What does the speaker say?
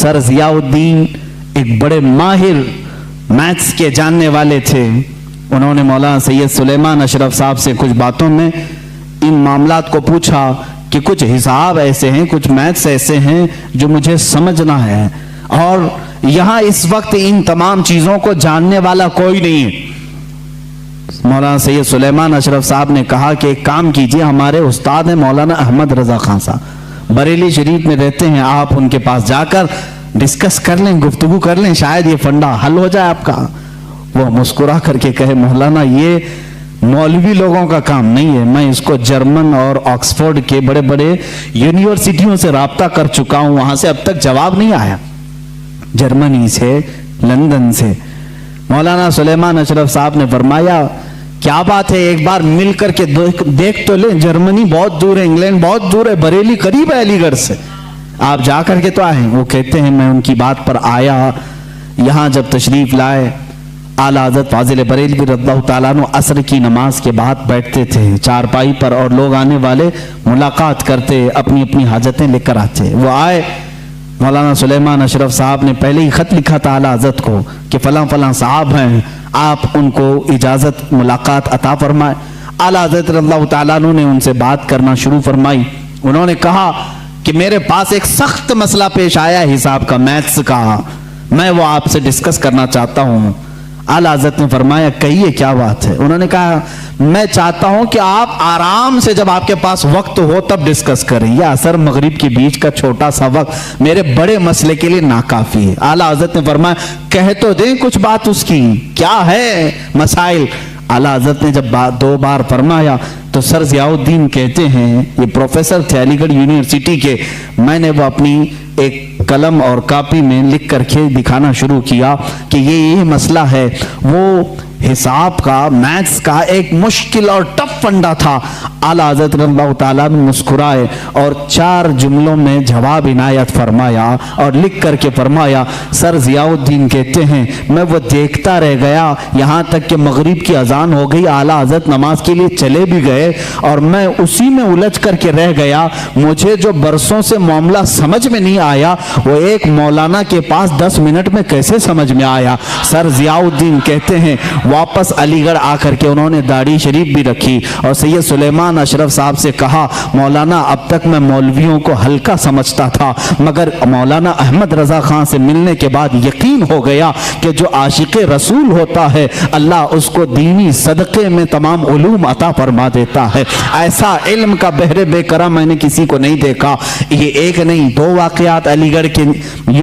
Sir Ziauddin एक बड़े माहिर मैथ्स के जानने वाले थे। उन्होंने मौलाना सैयद सुलेमान अशरफ साहब से कुछ बातों में इन मामलात को पूछा कि कुछ हिसाब ऐसे हैं, कुछ मैथ्स ऐसे हैं जो मुझे समझना है, और यहाँ इस वक्त इन तमाम चीज़ों को जानने वाला कोई नहीं है। मौलाना सैयद सुलेमान अशरफ साहब ने कहा कि एक काम कीजिए, हमारे उस्ताद हैं मौलाना अहमद रजा खान साहब, बरेली शरीफ में रहते हैं, आप उनके पास जाकर डिस्कस कर लें, गुफ्तगू कर लें, शायद ये फंडा हल हो जाए आपका। वो मुस्कुरा करके कहे, मौलाना ये मौलवी लोगों का काम नहीं है, मैं इसको जर्मन और ऑक्सफोर्ड के बड़े बड़े यूनिवर्सिटियों से राब्ता कर चुका हूं, वहां से अब तक जवाब नहीं आया, जर्मनी से, लंदन से। मौलाना सुलेमान अशरफ साहब ने फरमाया, क्या बात है, एक बार मिल करके देख तो ले, जर्मनी बहुत दूर है, इंग्लैंड बहुत दूर है, बरेली करीब है अलीगढ़ से, आप जा करके तो आए। वो कहते हैं मैं उनकी बात पर आया, यहां जब तशरीफ लाए, आला हज़रत फाजिल बरेलवी रज़ियल्लाहु ताला अन्हु असर की नमाज के बाद बैठते थे चारपाई पर, और लोग आने वाले मुलाकात करते, अपनी अपनी हाजतें लेकर आते। वो आए, मौलाना सुलेमान अशरफ साहब ने पहले ही खत लिखा था आला हज़रत को कि फलां फलां साहब हैं, आप उनको इजाज़त मुलाकात अता फरमाए। आला हज़रत रज़ियल्लाहु ताला अन्हु ने उनसे बात करना शुरू फरमाई। उन्होंने कहा कि मेरे पास एक सख्त मसला पेश आया हिसाब का, मैथ्स का, मैं वो आपसे डिस्कस करना चाहता हूँ। आला हज़रत ने फरमाया, कहिए क्या बात है। उन्होंने कहा, मैं चाहता हूं कि आप आराम से जब आपके पास वक्त हो तब डिस्कस करें, यह असर मगरिब के बीच का छोटा सा वक्त मेरे बड़े मसले के लिए नाकाफी है। आला हज़रत ने फरमाया, कह तो दें कुछ बात उसकी, क्या है मसाइल। आला हज़रत ने जब दो बार फरमाया तो सर जियाउद्दीन कहते हैं, ये प्रोफेसर थे अलीगढ़ यूनिवर्सिटी के, मैंने वो अपनी एक कलम और कॉपी में लिख करके दिखाना शुरू किया कि ये मसला है। वो हिसाब का, मैथ्स का एक मुश्किल और टफ फंडा था। आला हज़रत रज़ियल्लाहु ताला अन्हु मुस्कुराए और 4 जुमलों में जवाब इनायत फरमाया और लिख करके फरमाया, सर जियाउद्दीन कहते हैं मैं वो देखता रह गया यहाँ तक कि मगरिब की अजान हो गई, आला हज़रत नमाज के लिए चले भी गए और मैं उसी में उलझ करके रह गया। मुझे जो बरसों से मामला समझ में नहीं आया वो एक मौलाना के पास 10 मिनट में कैसे समझ में आया। सर जियाउद्दीन कहते हैं वापस अलीगढ़ आकर के उन्होंने दाढ़ी शरीफ भी रखी और सैयद सुलेमान अशरफ साहब से कहा, मौलाना अब तक मैं मौलवियों को हल्का समझता था, मगर मौलाना अहमद रजा खान से मिलने के बाद यकीन हो गया कि जो आशिक़े रसूल होता है अल्लाह उसको दीनी सदक़े में तमाम उलूम अता फरमा देता है। ऐसा इल्म का बहरे बेकरा मैंने किसी को नहीं देखा। ये एक नहीं, 2 वाक़यात अलीगढ़ के